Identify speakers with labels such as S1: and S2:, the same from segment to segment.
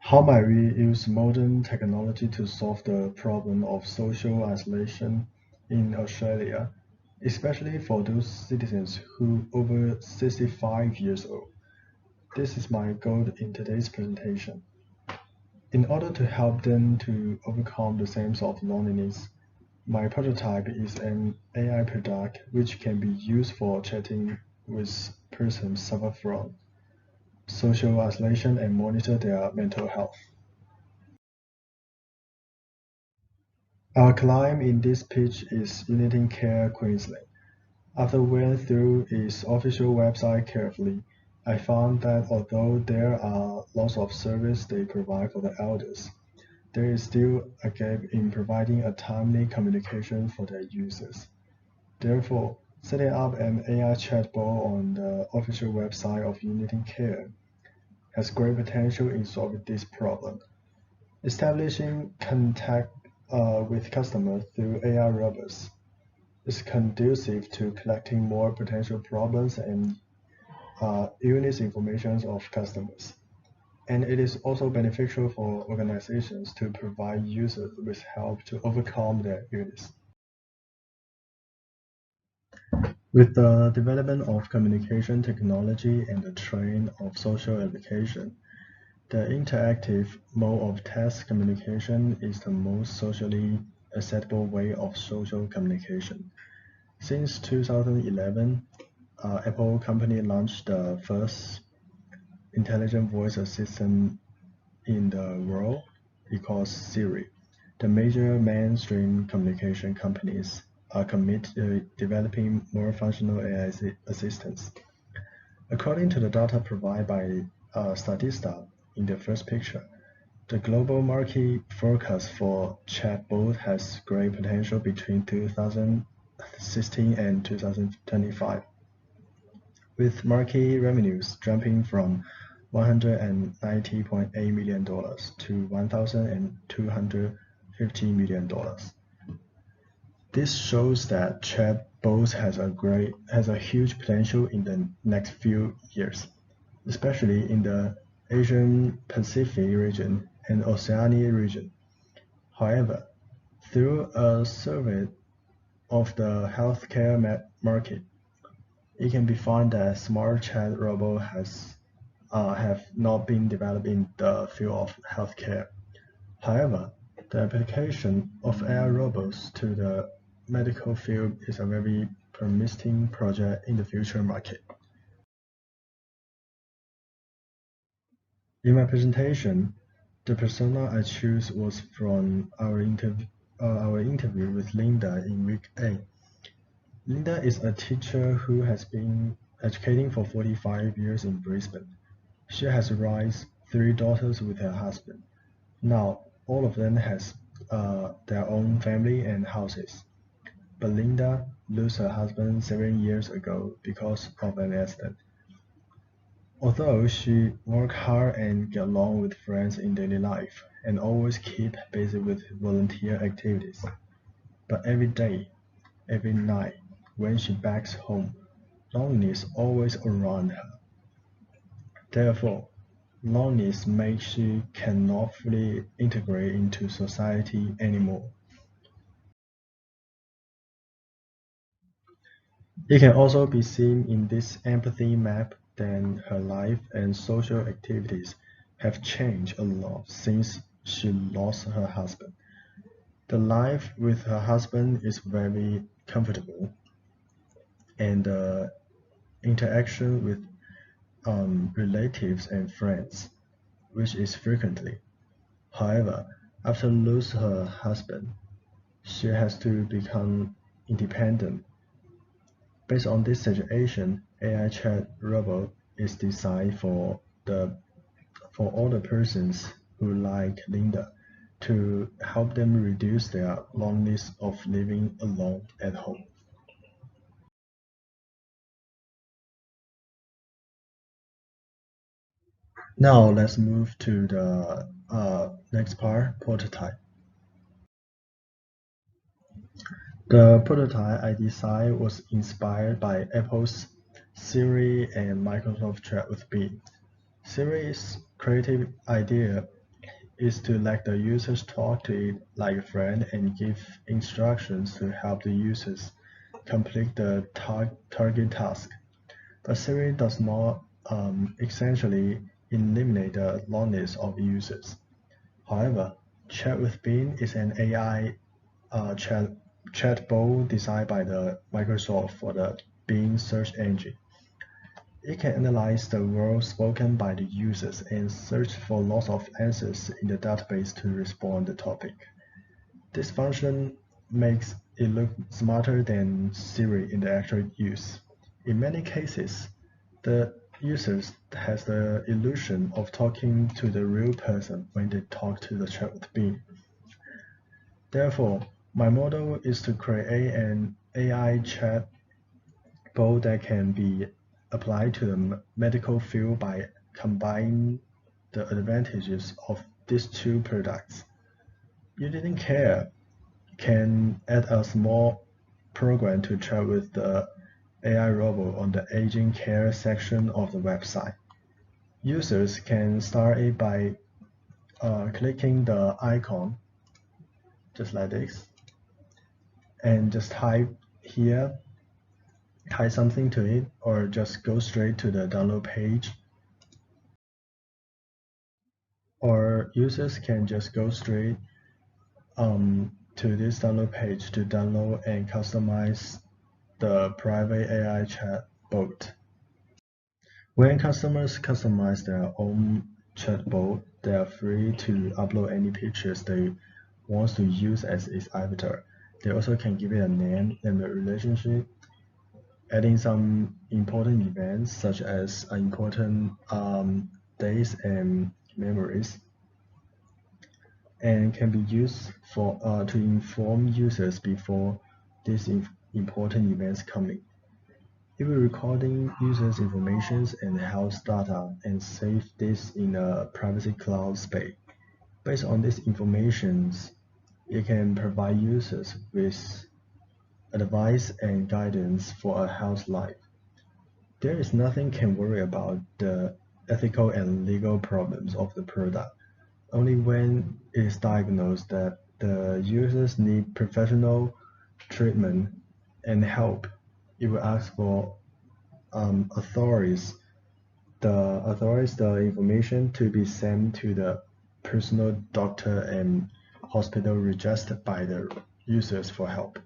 S1: How might we use modern technology to solve the problem of social isolation in Australia, especially for those citizens who over 65 years old? This is my goal in today's presentation. In order to help them to overcome the sense of loneliness, my prototype is an AI product which can be used for chatting with persons suffer from social isolation and monitor their mental health. Our client in this pitch is Unity Care Queensland. After going through its official website carefully, I found that although there are lots of service they provide for the elders, there is still a gap in providing a timely communication for their users. Therefore, setting up an AI chatbot on the official website of Unity Care has great potential in solving this problem. Establishing contact with customers through AI robots is conducive to collecting more potential problems and unique information of customers. And it is also beneficial for organizations to provide users with help to overcome their illness. With the development of communication technology and the trend of social application, the interactive mode of text communication is the most socially acceptable way of social communication. Since 2011, Apple company launched the first intelligent voice assistant in the world, because Siri. The major mainstream communication companies are committed to developing more functional AI assistants. According to the data provided by Statista in the first picture, the global market forecast for chatbot has great potential between 2016 and 2025, with market revenues jumping from $190.8 million to $1,250 million. This shows that chatbots has a huge potential in the next few years, especially in the Asian Pacific region and Oceania region. However, through a survey of the healthcare market, it can be found that smart chat robots have not been developed in the field of healthcare. However, the application of AI robots to the medical field is a very promising project in the future market. In my presentation, the persona I chose was from our interview with Linda in week 8. Linda is a teacher who has been educating for 45 years in Brisbane. She has raised 3 daughters with her husband. Now, all of them has their own family and houses. But Linda lost her husband 7 years ago because of an accident. Although she works hard and gets along with friends in daily life and always keep busy with volunteer activities, but every day, every night, when she backs home, loneliness always around her. Therefore, loneliness makes she cannot fully integrate into society anymore. It can also be seen in this empathy map that her life and social activities have changed a lot since she lost her husband. The life with her husband is very comfortable, and the interaction with relatives and friends, which is frequently. However, after losing her husband, she has to become independent. Based on this situation, AI chat robot is designed for all the persons who like Linda to help them reduce their loneliness of living alone at home. Now let's move to the next part, prototype. The prototype I designed was inspired by Apple's Siri and Microsoft Chat with Bing. Siri's creative idea is to let the users talk to it like a friend and give instructions to help the users complete the target task. But Siri does not essentially eliminate the loneliness of users. However, Chat with Bing is an AI chatbot designed by the Microsoft for the Bing search engine. It can analyze the words spoken by the users and search for lots of answers in the database to respond to the topic. This function makes it look smarter than Siri in the actual use. In many cases, the users has the illusion of talking to the real person when they talk to the chat with Bing. Therefore, my model is to create an AI chatbot that can be applied to the medical field by combining the advantages of these two products. You didn't care can add a small program to chat with the AI robot on the aging care section of the website. Users can start it by clicking the icon, just like this, and just type something to it, or just go straight to the download page. Or users can just go straight to this download page to download and customize the private AI chatbot. When customers customize their own chatbot, they are free to upload any pictures they want to use as its avatar. They also can give it a name and a relationship, adding some important events such as important dates and memories, and can be used to inform users before these important events coming. It will recording users' information and health data and save this in a privacy cloud space. Based on this information, it can provide users with advice and guidance for a healthy life. There is nothing can worry about the ethical and legal problems of the product. Only when it is diagnosed that the users need professional treatment and help, it will ask for authorities the information to be sent to the personal doctor and hospital requested by the users for help.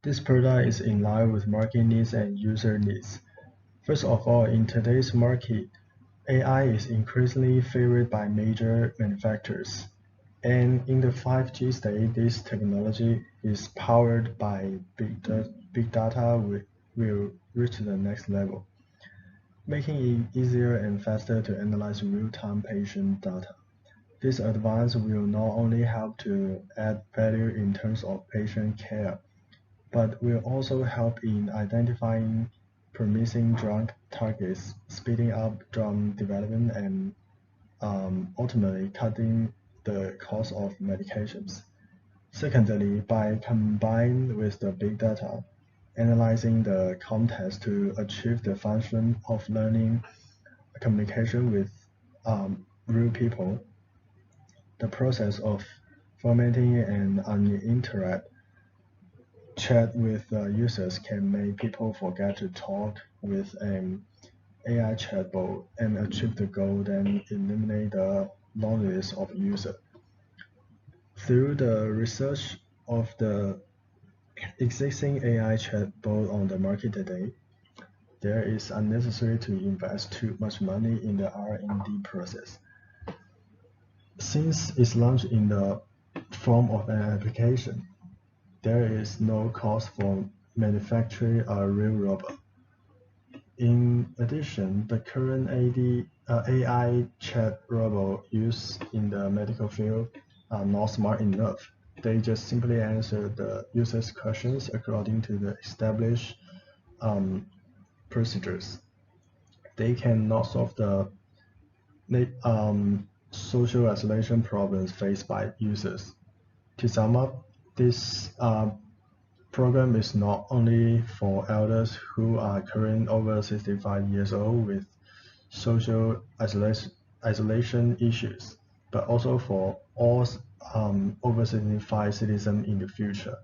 S1: This product is in line with market needs and user needs. First of all, in today's market, AI is increasingly favored by major manufacturers. And in the 5G stage, this technology is powered by big data will reach the next level, making it easier and faster to analyze real-time patient data. This advance will not only help to add value in terms of patient care, but will also help in identifying promising drug targets, speeding up drug development, and ultimately cutting the cost of medications. Secondly, by combining with the big data, analyzing the context to achieve the function of learning communication with real people, the process of formatting and uninterrupted chat with users can make people forget to talk with an AI chatbot and achieve the goal, then eliminate the loneliness of user. Through the research of the existing AI chatbot on the market today, there is unnecessary to invest too much money in the R&D process. Since it's launched in the form of an application, there is no cost for manufacturing a real robot. In addition, the current AI chat robot used in the medical field are not smart enough. They just simply answer the user's questions according to the established procedures. They cannot solve the social isolation problems faced by users. To sum up, this program is not only for elders who are currently over 65 years old with social isolation issues, but also for all oversimplified citizens in the future.